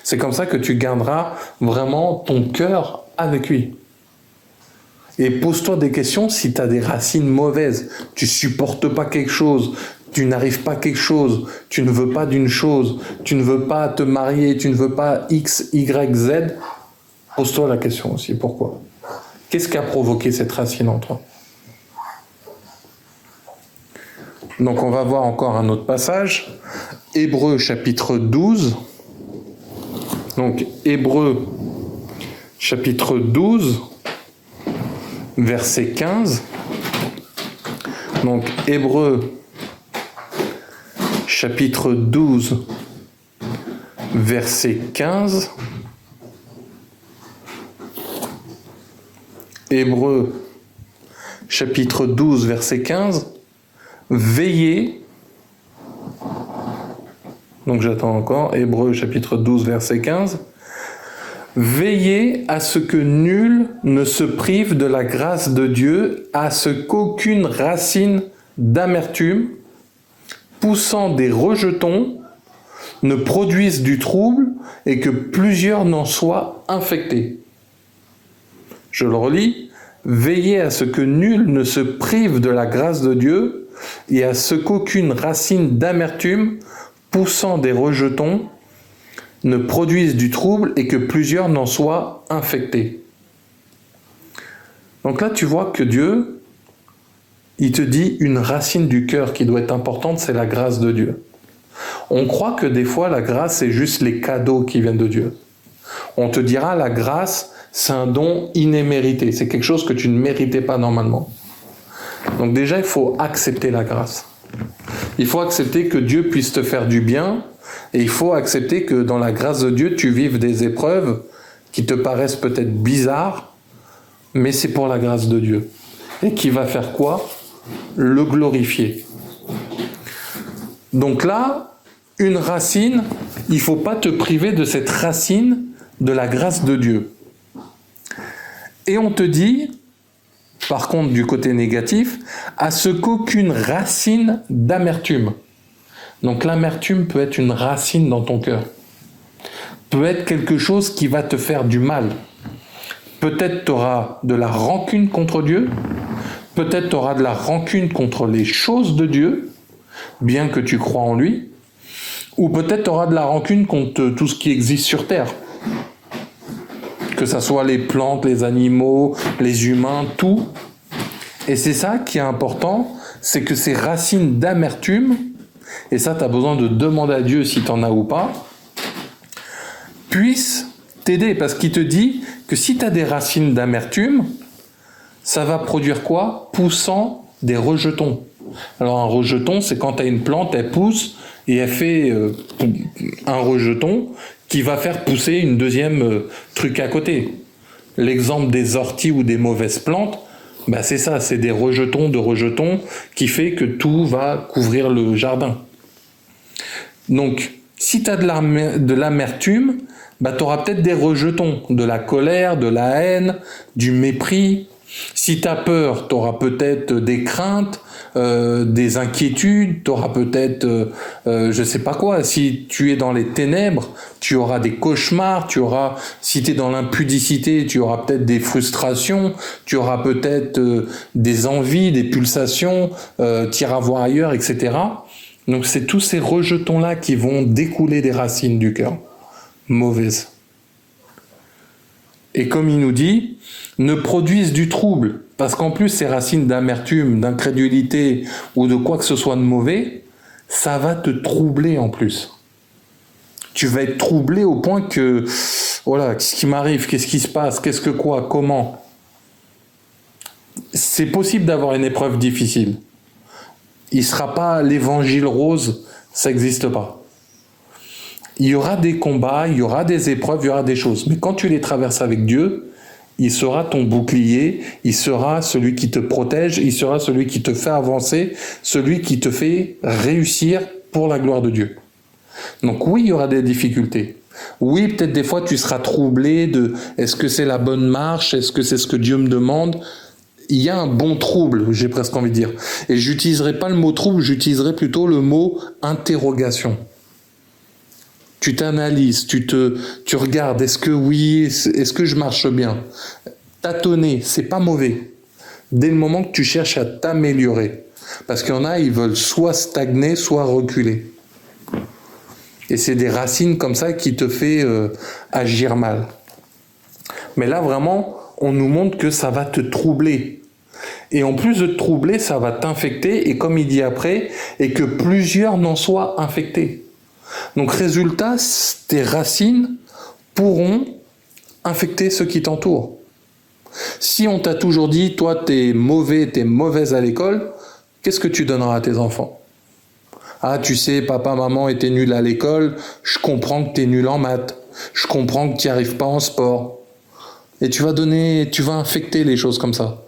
C'est comme ça que tu garderas vraiment ton cœur avec lui. Et pose-toi des questions si tu as des racines mauvaises. Tu supportes pas quelque chose, tu n'arrives pas à quelque chose, tu ne veux pas d'une chose, tu ne veux pas te marier, tu ne veux pas X, Y, Z. Pose-toi la question aussi, pourquoi ? Qu'est-ce qui a provoqué cette racine en toi ? Donc on va voir encore un autre passage. Hébreux chapitre 12. Donc Hébreux chapitre 12, verset 15. Donc Hébreux chapitre 12, verset 15. Hébreux chapitre 12, verset 15. Veillez, donc j'attends encore, Hébreux chapitre 12, verset 15. Veillez à ce que nul ne se prive de la grâce de Dieu, à ce qu'aucune racine d'amertume, poussant des rejetons, ne produise du trouble et que plusieurs n'en soient infectés. Je le relis. Veillez à ce que nul ne se prive de la grâce de Dieu et à ce qu'aucune racine d'amertume, poussant des rejetons, ne produise du trouble et que plusieurs n'en soient infectés. Donc là, tu vois que Dieu, il te dit une racine du cœur qui doit être importante, c'est la grâce de Dieu. On croit que des fois, la grâce, c'est juste les cadeaux qui viennent de Dieu. On te dira, la grâce, c'est un don inémérité. C'est quelque chose que tu ne méritais pas normalement. Donc déjà, il faut accepter la grâce. Il faut accepter que Dieu puisse te faire du bien. Et il faut accepter que dans la grâce de Dieu, tu vives des épreuves qui te paraissent peut-être bizarres, mais c'est pour la grâce de Dieu. Et qui va faire quoi ? Le glorifier. Donc là, une racine, il ne faut pas te priver de cette racine de la grâce de Dieu. Et on te dit, par contre du côté négatif, à ce qu'aucune racine d'amertume. Donc l'amertume peut être une racine dans ton cœur. Peut être quelque chose qui va te faire du mal. Peut-être tu auras de la rancune contre Dieu. Peut-être tu auras de la rancune contre les choses de Dieu, bien que tu crois en lui. Ou peut-être tu auras de la rancune contre tout ce qui existe sur Terre. Que ce soit les plantes, les animaux, les humains, tout. Et c'est ça qui est important, c'est que ces racines d'amertume, et ça tu as besoin de demander à Dieu si tu en as ou pas, puissent t'aider. Parce qu'il te dit que si tu as des racines d'amertume, ça va produire quoi ? Poussant des rejetons. Alors un rejeton, c'est quand tu as une plante, elle pousse et elle fait un rejeton qui va faire pousser une deuxième truc à côté. L'exemple des orties ou des mauvaises plantes, bah c'est ça, c'est des rejetons de rejetons qui fait que tout va couvrir le jardin. Donc, si tu as de l'amertume, bah, tu auras peut-être des rejetons, de la colère, de la haine, du mépris. Si tu as peur, tu auras peut-être des craintes, des inquiétudes, tu auras peut-être, je sais pas quoi. Si tu es dans les ténèbres, tu auras des cauchemars, si tu es dans l'impudicité, tu auras peut-être des frustrations, tu auras peut-être des envies, des pulsations, tu iras voir ailleurs, etc. Donc c'est tous ces rejetons-là qui vont découler des racines du cœur, mauvaises. Et comme il nous dit, ne produisent du trouble, parce qu'en plus ces racines d'amertume, d'incrédulité ou de quoi que ce soit de mauvais, ça va te troubler en plus. Tu vas être troublé au point que, voilà, qu'est-ce qui m'arrive, qu'est-ce qui se passe, qu'est-ce que quoi, comment. C'est possible d'avoir une épreuve difficile. Il ne sera pas l'évangile rose, ça n'existe pas. Il y aura des combats, il y aura des épreuves, il y aura des choses. Mais quand tu les traverses avec Dieu, il sera ton bouclier, il sera celui qui te protège, il sera celui qui te fait avancer, celui qui te fait réussir pour la gloire de Dieu. Donc oui, il y aura des difficultés. Oui, peut-être des fois tu seras troublé de est-ce que c'est la bonne marche, est-ce que c'est ce que Dieu me demande. Il y a un bon trouble, j'ai presque envie de dire. Et j'utiliserai pas le mot trouble, j'utiliserai plutôt le mot interrogation. Tu t'analyses, tu regardes, est-ce que oui, est-ce que je marche bien? Tâtonner, c'est pas mauvais. Dès le moment que tu cherches à t'améliorer. Parce qu'il y en a, ils veulent soit stagner, soit reculer. Et c'est des racines comme ça qui te fait agir mal. Mais là, vraiment, on nous montre que ça va te troubler. Et en plus de te troubler, ça va t'infecter, et comme il dit après, et que plusieurs n'en soient infectés. Donc résultat, tes racines pourront infecter ceux qui t'entourent. Si on t'a toujours dit, toi t'es mauvais, t'es mauvaise à l'école, qu'est-ce que tu donneras à tes enfants? Ah, tu sais, papa, maman étaient nuls à l'école, je comprends que t'es nul en maths, je comprends que tu n'y arrives pas en sport. Et tu vas infecter les choses comme ça.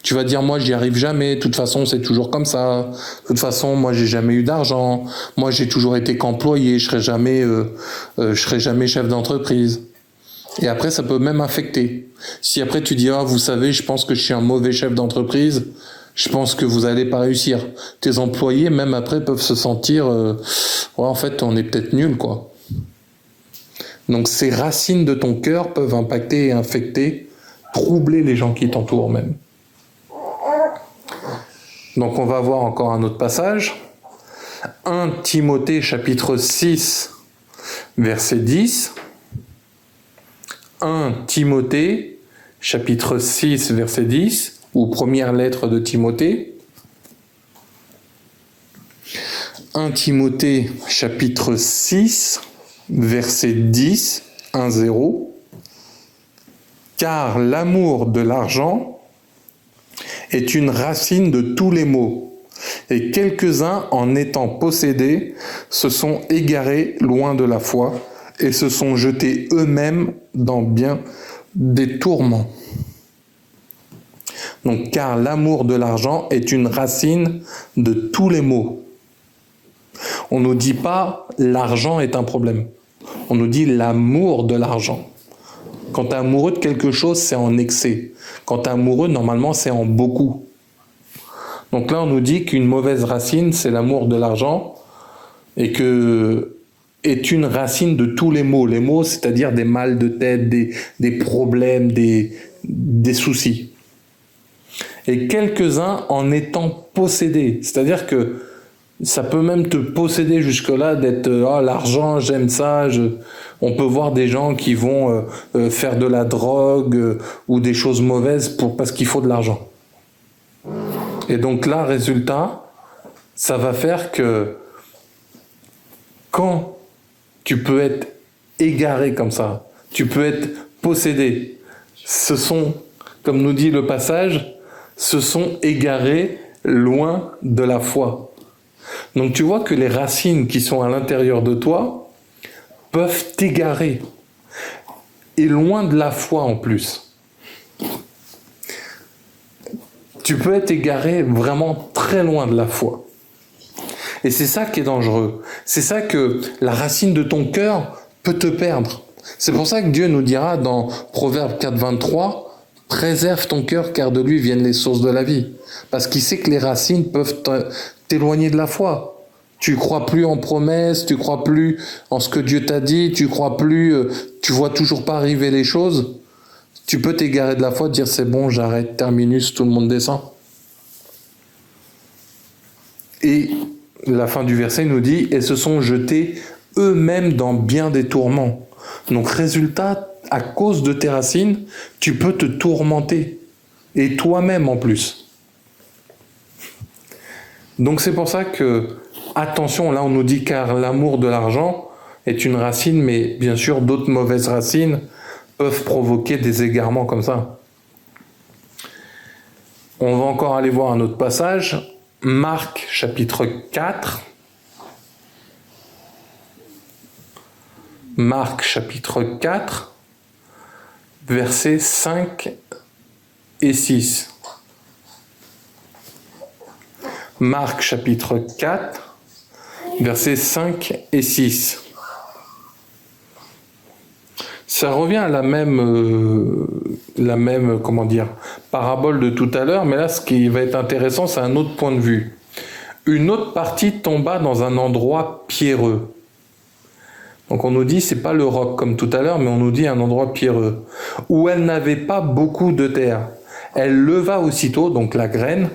Tu vas dire, moi, j'y arrive jamais, de toute façon, c'est toujours comme ça. De toute façon, moi, j'ai jamais eu d'argent. Moi, j'ai toujours été qu'employé, je serai jamais chef d'entreprise. Et après, ça peut même affecter. Si après, tu dis, ah, vous savez, je pense que je suis un mauvais chef d'entreprise, je pense que vous allez pas réussir. Tes employés, même après, peuvent se sentir, ouais, en fait, on est peut-être nul, quoi. Donc, ces racines de ton cœur peuvent impacter et infecter, troubler les gens qui t'entourent même. Donc on va voir encore un autre passage. 1 Timothée chapitre 6, verset 10. 1 Timothée chapitre 6, verset 10, ou première lettre de Timothée. 1 Timothée chapitre 6, verset 10, 1-0. Car l'amour de l'argent est une racine de tous les maux, et quelques-uns, en étant possédés, se sont égarés loin de la foi, et se sont jetés eux-mêmes dans bien des tourments. Donc, car l'amour de l'argent est une racine de tous les maux. On ne nous dit pas l'argent est un problème. On nous dit l'amour de l'argent. Quand tu es amoureux de quelque chose, c'est en excès. Quand tu es amoureux, normalement, c'est en beaucoup. Donc là, on nous dit qu'une mauvaise racine, c'est l'amour de l'argent, et que est une racine de tous les maux. Les maux, c'est-à-dire des mal de tête, des problèmes, des soucis. Et quelques-uns en étant possédés. C'est-à-dire que ça peut même te posséder jusque-là d'être l'argent, j'aime ça. On peut voir des gens qui vont faire de la drogue ou des choses mauvaises parce qu'il faut de l'argent. Et donc là, résultat, ça va faire que quand tu peux être égaré comme ça, tu peux être possédé, ce sont, comme nous dit le passage, se sont égarés loin de la foi. Donc tu vois que les racines qui sont à l'intérieur de toi peuvent t'égarer. Et loin de la foi en plus. Tu peux être égaré vraiment très loin de la foi. Et c'est ça qui est dangereux. C'est ça que la racine de ton cœur peut te perdre. C'est pour ça que Dieu nous dira dans Proverbe 4, 23, « Préserve ton cœur car de lui viennent les sources de la vie. » Parce qu'il sait que les racines peuvent t'éloigner de la foi. Tu crois plus en promesses, tu crois plus en ce que Dieu t'a dit, tu crois plus, tu vois toujours pas arriver les choses. Tu peux t'égarer de la foi, dire c'est bon, j'arrête, terminus, tout le monde descend. Et la fin du verset nous dit, et se sont jetés eux-mêmes dans bien des tourments. Donc résultat, à cause de tes racines, tu peux te tourmenter. Et toi-même en plus. Donc c'est pour ça que, attention, là on nous dit car l'amour de l'argent est une racine, mais bien sûr d'autres mauvaises racines peuvent provoquer des égarements comme ça. On va encore aller voir un autre passage, Marc chapitre 4. Marc chapitre 4, versets 5 et 6. Marc chapitre 4, versets 5 et 6. Ça revient à la même, comment dire, parabole de tout à l'heure, mais là, ce qui va être intéressant, c'est un autre point de vue. Une autre partie tomba dans un endroit pierreux. Donc on nous dit, c'est pas le roc comme tout à l'heure, mais on nous dit un endroit pierreux, où elle n'avait pas beaucoup de terre. Elle leva aussitôt, donc la graine,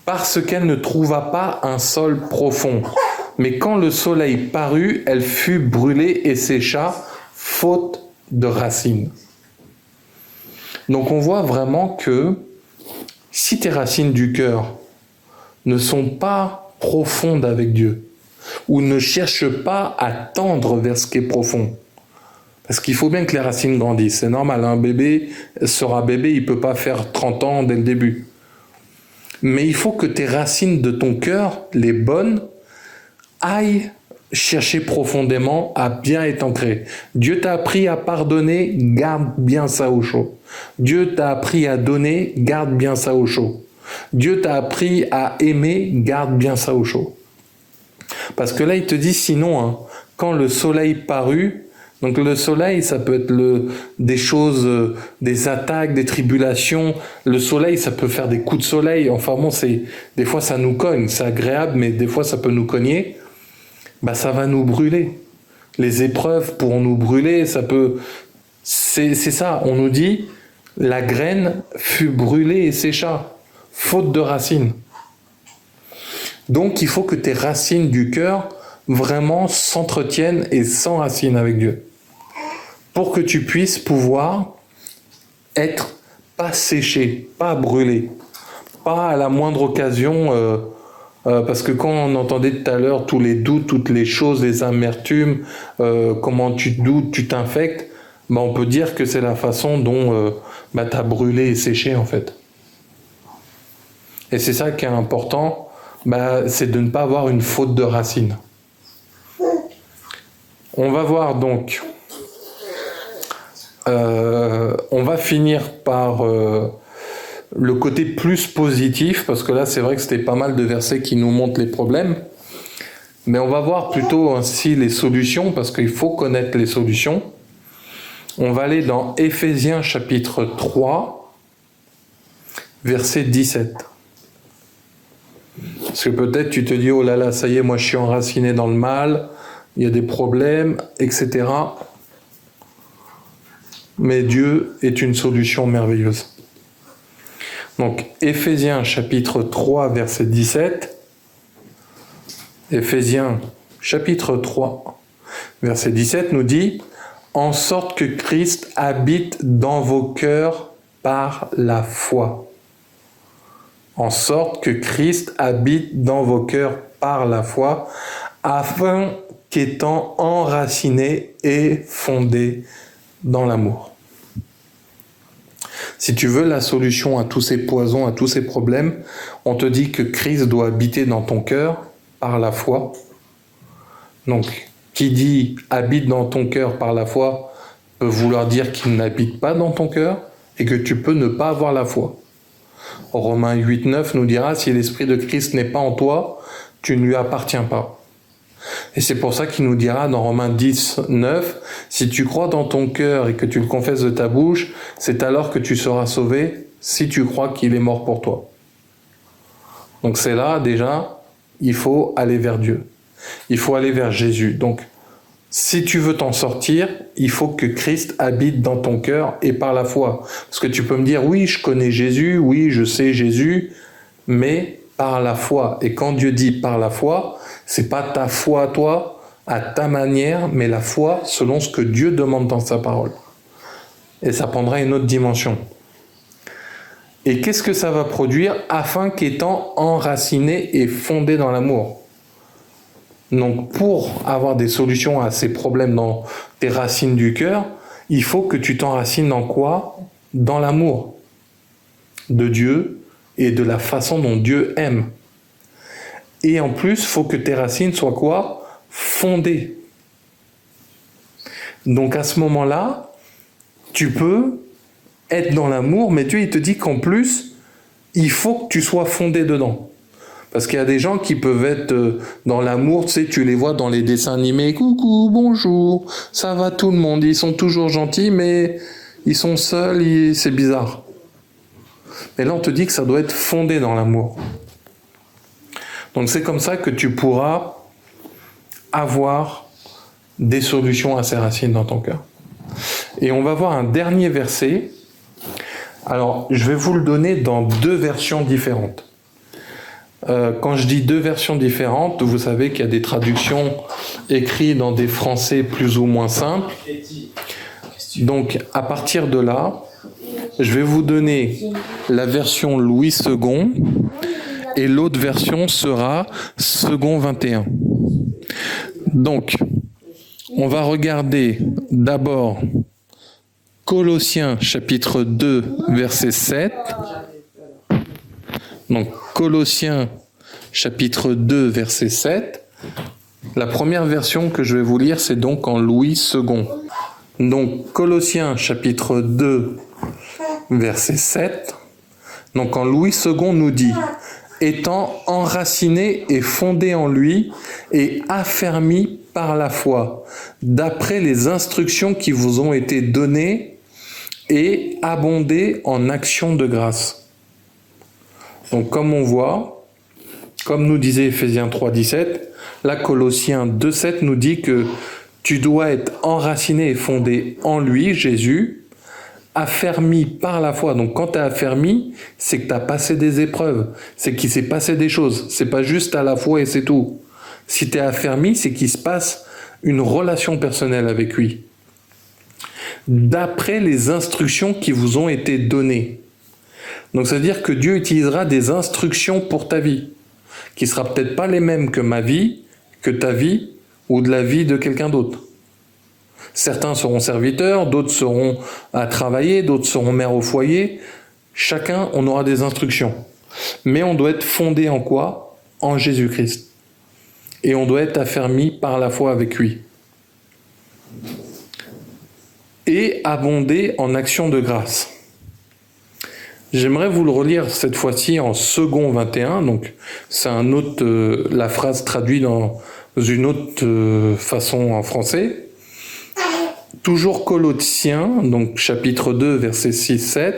parce qu'elle ne trouva pas un sol profond. Mais quand le soleil parut, elle fut brûlée et sécha, faute de racines. Donc on voit vraiment que si tes racines du cœur ne sont pas profondes avec Dieu, ou ne cherchent pas à tendre vers ce qui est profond, parce qu'il faut bien que les racines grandissent, c'est normal, un bébé sera bébé, il ne peut pas faire 30 ans dès le début. Mais il faut que tes racines de ton cœur, les bonnes, aillent chercher profondément à bien être ancré. Dieu t'a appris à pardonner, garde bien ça au chaud. Dieu t'a appris à donner, garde bien ça au chaud. Dieu t'a appris à aimer, garde bien ça au chaud. Parce que là, il te dit sinon, hein, quand le soleil parut, donc le soleil, ça peut être des choses, des attaques, des tribulations. Le soleil, ça peut faire des coups de soleil. Enfin bon, des fois ça nous cogne, c'est agréable, mais des fois ça peut nous cogner. Bah ça va nous brûler. Les épreuves pourront nous brûler, c'est ça, on nous dit, la graine fut brûlée et sécha, faute de racines. Donc il faut que tes racines du cœur vraiment s'entretiennent et s'enracinent avec Dieu, pour que tu puisses pouvoir être pas séché, pas brûlé, pas à la moindre occasion, parce que quand on entendait tout à l'heure tous les doutes, toutes les choses, les amertumes, comment tu doutes, tu t'infectes, bah on peut dire que c'est la façon dont tu as brûlé et séché en fait. Et c'est ça qui est important, c'est de ne pas avoir une faute de racine. On va voir donc, on va finir par le côté plus positif, parce que là c'est vrai que c'était pas mal de versets qui nous montrent les problèmes, mais on va voir plutôt ainsi les solutions, parce qu'il faut connaître les solutions. On va aller dans Éphésiens chapitre 3, verset 17. Parce que peut-être tu te dis, oh là là, ça y est, moi je suis enraciné dans le mal, il y a des problèmes, etc. Mais Dieu est une solution merveilleuse. Donc, Éphésiens chapitre 3, verset 17. Éphésiens chapitre 3, verset 17 nous dit « En sorte que Christ habite dans vos cœurs par la foi. » En sorte que Christ habite dans vos cœurs par la foi, afin qu'étant enracinés et fondés dans l'amour. Si tu veux la solution à tous ces poisons, à tous ces problèmes, on te dit que Christ doit habiter dans ton cœur par la foi. Donc, qui dit habite dans ton cœur par la foi peut vouloir dire qu'il n'habite pas dans ton cœur et que tu peux ne pas avoir la foi. Romains 8, 9 nous dira si l'esprit de Christ n'est pas en toi, tu ne lui appartiens pas. Et c'est pour ça qu'il nous dira dans Romains 10, 9, si tu crois dans ton cœur et que tu le confesses de ta bouche, c'est alors que tu seras sauvé si tu crois qu'il est mort pour toi. Donc c'est là déjà, il faut aller vers Dieu. Il faut aller vers Jésus. Donc si tu veux t'en sortir, il faut que Christ habite dans ton cœur et par la foi. Parce que tu peux me dire, oui, je connais Jésus, oui, je sais Jésus, mais par la foi. Et quand Dieu dit par la foi, c'est pas ta foi à toi, à ta manière, mais la foi selon ce que Dieu demande dans sa parole. Et ça prendra une autre dimension. Et qu'est-ce que ça va produire afin qu'étant enraciné et fondé dans l'amour? Donc pour avoir des solutions à ces problèmes dans tes racines du cœur, il faut que tu t'enracines dans quoi? Dans l'amour de Dieu et de la façon dont Dieu aime. Et en plus, il faut que tes racines soient quoi? Fondées. Donc à ce moment-là, tu peux être dans l'amour, mais Dieu il te dit qu'en plus, il faut que tu sois fondé dedans. Parce qu'il y a des gens qui peuvent être dans l'amour, tu sais, tu les vois dans les dessins animés, coucou, bonjour, ça va tout le monde, ils sont toujours gentils, mais ils sont seuls, c'est bizarre. Mais là, on te dit que ça doit être fondé dans l'amour. Donc c'est comme ça que tu pourras avoir des solutions à ces racines dans ton cœur. Et on va voir un dernier verset. Alors, je vais vous le donner dans 2 versions différentes. Quand je dis 2 versions différentes, vous savez qu'il y a des traductions écrites dans des français plus ou moins simples. Donc, à partir de là, je vais vous donner la version Louis II et l'autre version sera Second 21. Donc, on va regarder d'abord Colossiens chapitre 2, verset 7. Donc, Colossiens chapitre 2, verset 7. La première version que je vais vous lire, c'est donc en Louis II. Donc, Colossiens chapitre 2, verset 7. Donc, en Louis II nous dit « Étant enracinés et fondés en lui et affermis par la foi, d'après les instructions qui vous ont été données et abondés en actions de grâce. » Donc, comme on voit, comme nous disait Ephésiens 3, 17, là, Colossiens 2, 7 nous dit que tu dois être enraciné et fondé en lui, Jésus, affermi par la foi. Donc quand tu es affermi, c'est que tu as passé des épreuves, c'est qu'il s'est passé des choses. C'est pas juste à la foi et c'est tout. Si tu es affermi, c'est qu'il se passe une relation personnelle avec lui. D'après les instructions qui vous ont été données. Donc ça veut dire que Dieu utilisera des instructions pour ta vie, qui ne sera peut-être pas les mêmes que ma vie, que ta vie, ou de la vie de quelqu'un d'autre. Certains seront serviteurs, d'autres seront à travailler, d'autres seront mères au foyer. Chacun, on aura des instructions. Mais on doit être fondé en quoi ? En Jésus-Christ. Et on doit être affermi par la foi avec lui. Et abonder en actions de grâce. J'aimerais vous le relire cette fois-ci en Second 21. Donc, c'est un autre, la phrase traduite dans une autre façon en français. Toujours Colossiens, donc chapitre 2, versets 6-7.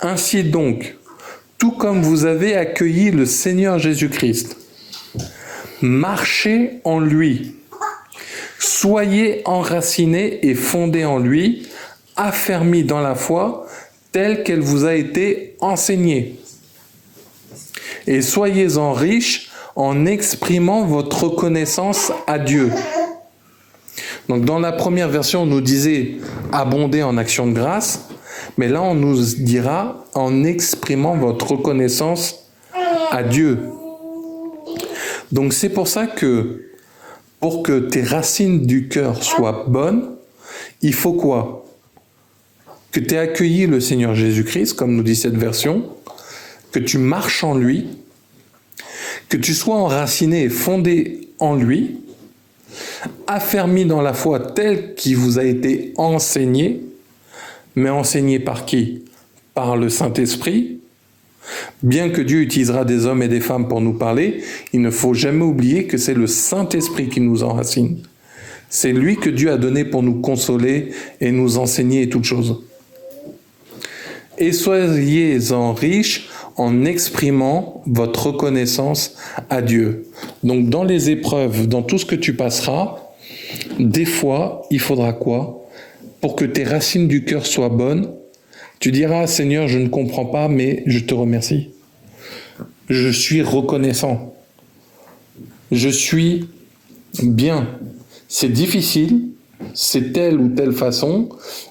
Ainsi donc, tout comme vous avez accueilli le Seigneur Jésus-Christ, marchez en lui, soyez enracinés et fondés en lui, affermis dans la foi, telle qu'elle vous a été enseignée. Et soyez-en riches en exprimant votre reconnaissance à Dieu. Donc dans la première version, on nous disait abonder en action de grâce, mais là on nous dira en exprimant votre reconnaissance à Dieu. Donc c'est pour ça que pour que tes racines du cœur soient bonnes, il faut quoi ? Que tu aies accueilli le Seigneur Jésus-Christ, comme nous dit cette version, que tu marches en lui, que tu sois enraciné et fondé en lui, affermi dans la foi telle qui vous a été enseignée, mais enseignée par qui ? Par le Saint-Esprit. Bien que Dieu utilisera des hommes et des femmes pour nous parler, il ne faut jamais oublier que c'est le Saint-Esprit qui nous enracine. C'est lui que Dieu a donné pour nous consoler et nous enseigner toutes choses. Et soyez-en riches en exprimant votre reconnaissance à Dieu. Donc dans les épreuves, dans tout ce que tu passeras, des fois, il faudra quoi ? Pour que tes racines du cœur soient bonnes, tu diras, Seigneur, je ne comprends pas, mais je te remercie. Je suis reconnaissant. Je suis bien. C'est difficile, c'est telle ou telle façon.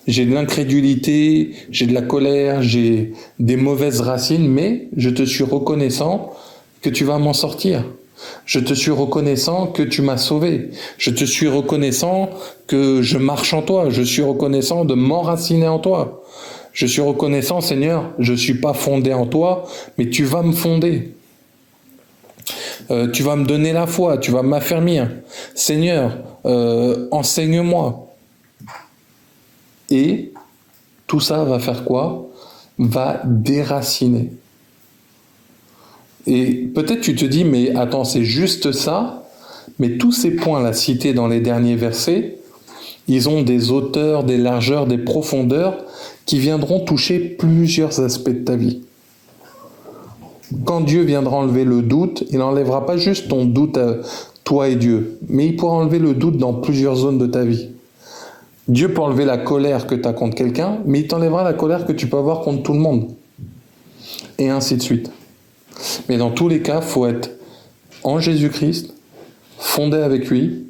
J'ai de l'incrédulité, j'ai de la colère, j'ai des mauvaises racines, mais je te suis reconnaissant que tu vas m'en sortir. Je te suis reconnaissant que tu m'as sauvé. Je te suis reconnaissant que je marche en toi. Je suis reconnaissant de m'enraciner en toi. Je suis reconnaissant, Seigneur, je ne suis pas fondé en toi, mais tu vas me fonder. Tu vas me donner la foi, tu vas m'affermir. Seigneur, enseigne-moi. Et tout ça va faire quoi ? Va déraciner. Et peut-être tu te dis, mais attends, c'est juste ça, mais tous ces points-là cités dans les derniers versets, ils ont des hauteurs, des largeurs, des profondeurs qui viendront toucher plusieurs aspects de ta vie. Quand Dieu viendra enlever le doute, il n'enlèvera pas juste ton doute à toi et Dieu, mais il pourra enlever le doute dans plusieurs zones de ta vie. Dieu peut enlever la colère que tu as contre quelqu'un, mais il t'enlèvera la colère que tu peux avoir contre tout le monde. Et ainsi de suite. Mais dans tous les cas, il faut être en Jésus-Christ, fondé avec lui,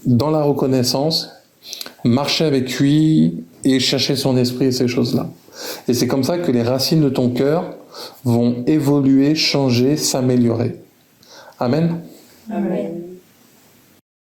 dans la reconnaissance, marcher avec lui et chercher son esprit et ces choses-là. Et c'est comme ça que les racines de ton cœur vont évoluer, changer, s'améliorer. Amen. Amen.